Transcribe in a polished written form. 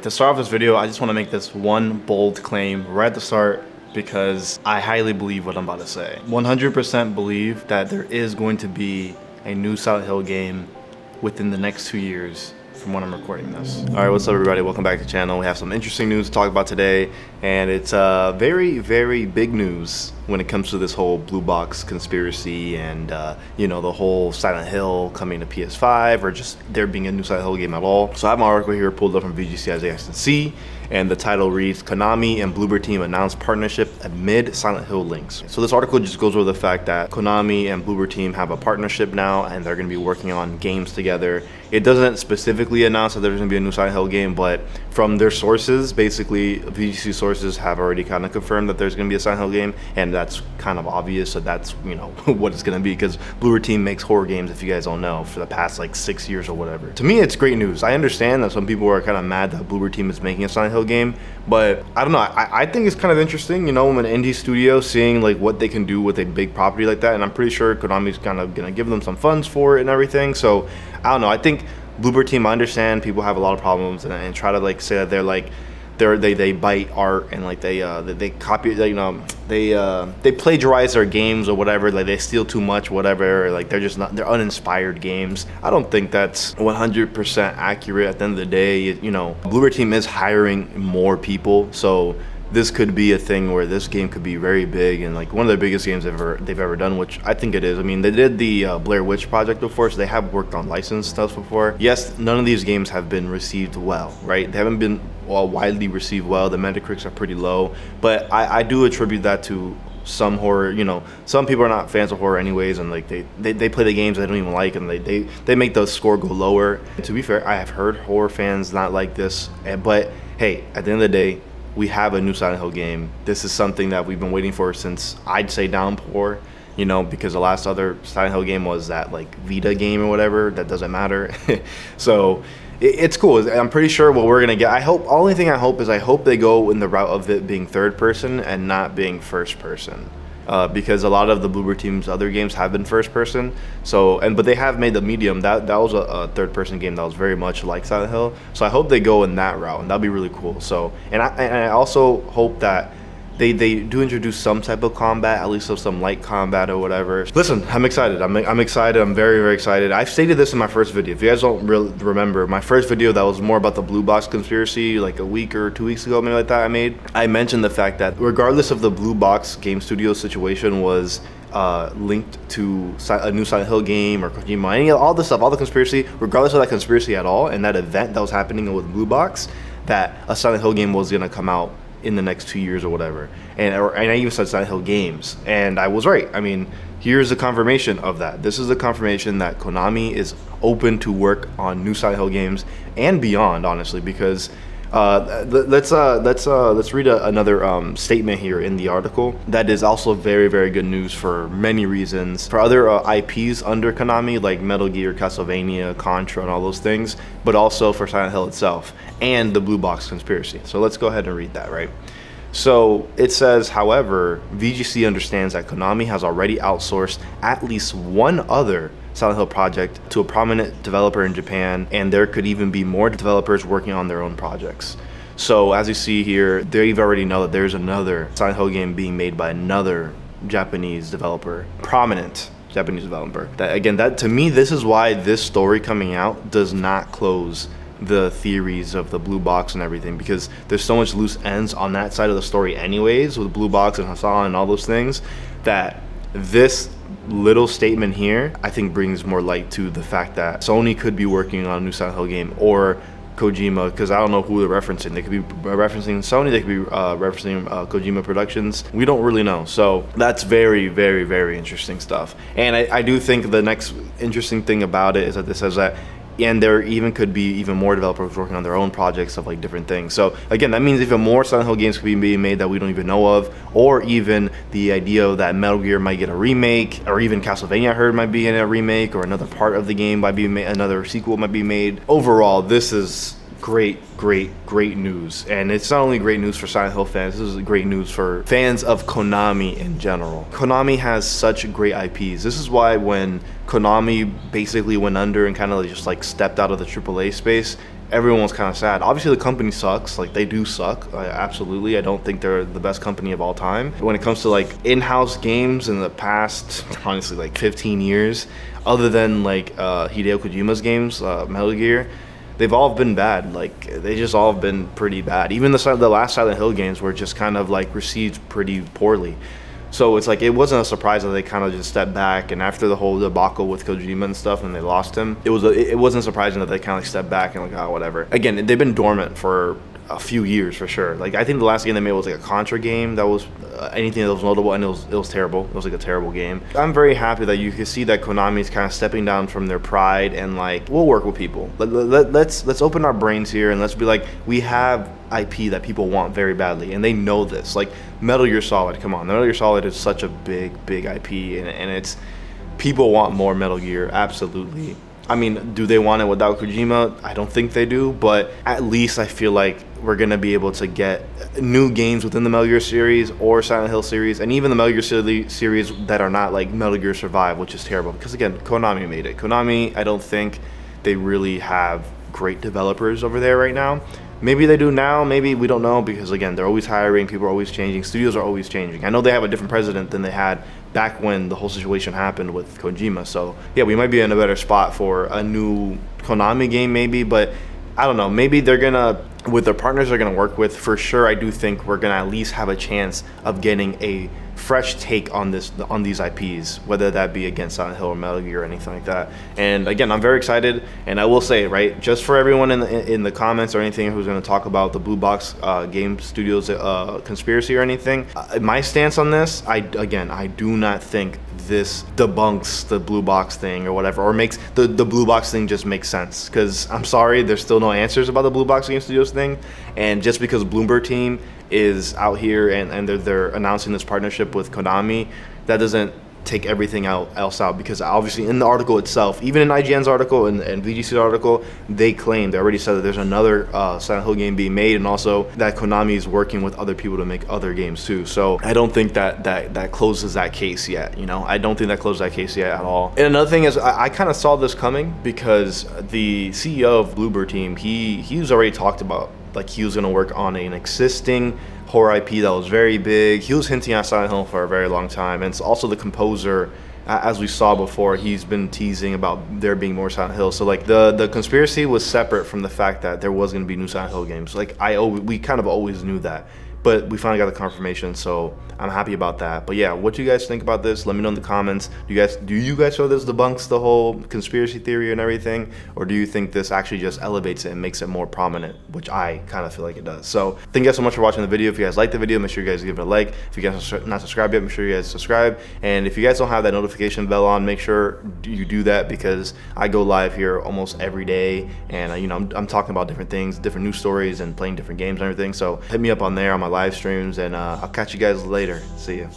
To start off this video, I just want to make this one bold claim right at the start because I highly believe what I'm about to say. 100% believe that there is going to be a new Silent Hill game within the next 2 years from when I'm recording this. All right, what's up everybody? Welcome back to the channel. We have some interesting news to talk about today, and it's very, very big news when it comes to this whole blue box conspiracy and you know, the whole Silent Hill coming to PS5 or just there being a new Silent Hill game at all. So I have my article here pulled up from VGC, as you guys can see, and the title reads, Konami and Bloober Team announced partnership amid Silent Hill links. So this article just goes over the fact that Konami and Bloober Team have a partnership now and they're going to be working on games together. It doesn't specifically announce that there's going to be a new Silent Hill game, but from their sources, basically VGC sources have already kind of confirmed that there's going to be a Silent Hill game, and that's kind of obvious. So that's, you know, what it's going to be, because Bloober Team makes horror games, if you guys don't know, for the past like 6 years or whatever. To me, it's great news. I understand that some people are kind of mad that Bloober Team is making a Silent Hill game, but I don't know. I think it's kind of interesting, you know, when an indie studio seeing like what they can do with a big property like that, and I'm pretty sure Konami's kind of going to give them some funds for it and everything. So I don't know. I think Bloober Team, I understand people have a lot of problems and try to like say that they're like they bite art and like they copy, you know, they plagiarize their games or whatever, like they steal too much, whatever, or like they're just not, they're uninspired games. I don't think that's 100% accurate. At the end of the day, you know, Bloober Team is hiring more people, so this could be a thing where this game could be very big and like one of the biggest games they've ever done, which I think it is. I mean, they did the Blair Witch Project before, so they have worked on licensed stuff before. Yes, none of these games have been received well, right? They haven't been widely received well. The Metacritics are pretty low, but I do attribute that to some horror. You know, some people are not fans of horror anyways, and like they play the games they don't even like, and they make the score go lower. And to be fair, I have heard horror fans not like this, but hey, at the end of the day, we have a new Silent Hill game. This is something that we've been waiting for since, I'd say, Downpour, you know, because the last other Silent Hill game was that like Vita game or whatever. That doesn't matter. So it's cool. I'm pretty sure what we're gonna get, only thing I hope is I hope they go in the route of it being third person and not being first person. Because a lot of the Bloober Team's other games have been first person, so but they have made the Medium, that was a third person game that was very much like Silent Hill, so I hope they go in that route, and that'd be really cool. So and I also hope that they do introduce some type of combat, at least some light combat or whatever. Listen, I'm excited. I'm excited. I'm very, very excited. I've stated this in my first video. If you guys don't really remember, my first video that was more about the blue box conspiracy, like a week or 2 weeks ago, maybe like that, I mentioned the fact that regardless of the blue box game studio situation was linked to a new Silent Hill game or kojima, all this stuff, all the conspiracy, regardless of that conspiracy at all, and that event that was happening with blue box, that a Silent Hill game was gonna come out in the next 2 years or whatever, and I even said Silent Hill games, and I was right. I mean, here's the confirmation of that. This is the confirmation that Konami is open to work on new Silent Hill games and beyond, honestly, because let's read another statement here in the article that is also very, very good news for many reasons. For other IPs under Konami, like Metal Gear, Castlevania, Contra, and all those things, but also for Silent Hill itself and the blue box conspiracy. So let's go ahead and read that, right? So it says, however, VGC understands that Konami has already outsourced at least one other Silent Hill project to a prominent developer in Japan, and there could even be more developers working on their own projects. So as you see here, they already know that there's another Silent Hill game being made by another Japanese developer, prominent Japanese developer. That, again, that to me, this is why this story coming out does not close the theories of the blue box and everything, because there's so much loose ends on that side of the story anyways, with blue box and Hasan and all those things, that this little statement here I think brings more light to the fact that Sony could be working on a new Silent Hill game, or Kojima, because I don't know who they're referencing. They could be referencing Sony, they could be referencing Kojima Productions. We don't really know. So that's very, very, very interesting stuff. And I do think the next interesting thing about it is that this says that, and there even could be even more developers working on their own projects of like different things. So again, that means even more Silent Hill games could be being made that we don't even know of, or even the idea that Metal Gear might get a remake, or even Castlevania I heard might be in a remake, or another part of the game might be made, another sequel might be made. Overall, this is great news, and it's not only great news for Silent Hill fans, this is great news for fans of Konami in general. Konami has such great IPs. This is why when Konami basically went under and kind of just like stepped out of the AAA space, everyone was kind of sad. Obviously, the company sucks. Like, they do suck. Absolutely. I don't think they're the best company of all time. When it comes to like in-house games in the past, honestly, like 15 years, other than like Hideo Kojima's games, Metal Gear, they've all been bad. Like, they just all been pretty bad. Even the last Silent Hill games were just kind of like received pretty poorly. So it's like, it wasn't a surprise that they kind of just stepped back. And after the whole debacle with Kojima and stuff, and they lost him, it wasn't surprising that they kind of like stepped back and like, oh, whatever. Again, they've been dormant for a few years for sure. Like, I think the last game they made was like a Contra game that was anything that was notable, and it was terrible. It was like a terrible game. I'm very happy that you can see that Konami's kind of stepping down from their pride and like, we'll work with people. Let's open our brains here, and let's be like, we have IP that people want very badly, and they know this. Like Metal Gear Solid, come on, Metal Gear Solid is such a big IP, and it's, people want more Metal Gear, absolutely. I mean, do they want it without Kojima? I don't think they do, but at least I feel like we're gonna be able to get new games within the Metal Gear series or Silent Hill series, and even the Metal Gear series that are not like Metal Gear Survive, which is terrible, because again, Konami made it. Konami, I don't think they really have great developers over there right now. Maybe they do now, maybe, we don't know, because again, they're always hiring, people are always changing, studios are always changing. I know they have a different president than they had back when the whole situation happened with Kojima, so yeah, we might be in a better spot for a new Konami game maybe, but I don't know, maybe they're gonna, with their partners they're gonna work with, for sure I do think we're gonna at least have a chance of getting a fresh take on these IPs, whether that be against Silent Hill or Metal Gear or anything like that. And again, I'm very excited, and I will say, right, just for everyone in the comments or anything who's going to talk about the Blue Box Game Studios conspiracy or anything, my stance on this, I do not think this debunks the Blue Box thing or whatever, or makes the Blue Box thing just makes sense, because I'm sorry, there's still no answers about the Blue Box Game Studios thing. And just because Bloober Team is out here and they're announcing this partnership with Konami, that doesn't take everything else out, because obviously in the article itself, even in IGN's article and VGC's article, they already said that there's another Silent Hill game being made, and also that Konami is working with other people to make other games too. So I don't think that closes that case yet, you know? I don't think that closes that case yet at all. And another thing is, I kind of saw this coming, because the CEO of Bloober Team, he's already talked about, like, he was going to work on an existing horror IP that was very big. He was hinting at Silent Hill for a very long time, and it's also the composer, as we saw before, he's been teasing about there being more Silent Hill. So like the conspiracy was separate from the fact that there was going to be new Silent Hill games. Like we kind of always knew that, but we finally got the confirmation, so I'm happy about that. But yeah, what do you guys think about this? Let me know in the comments. Do you guys feel this debunks the whole conspiracy theory and everything, or do you think this actually just elevates it and makes it more prominent, which I kind of feel like it does? So thank you guys so much for watching the video. If you guys liked the video, make sure you guys give it a like. If you guys are not subscribed yet, make sure you guys subscribe. And if you guys don't have that notification bell on, make sure you do that, because I go live here almost every day, and you know, I'm talking about different things, different news stories, and playing different games and everything. So hit me up on there on my live streams, and I'll catch you guys later. See ya.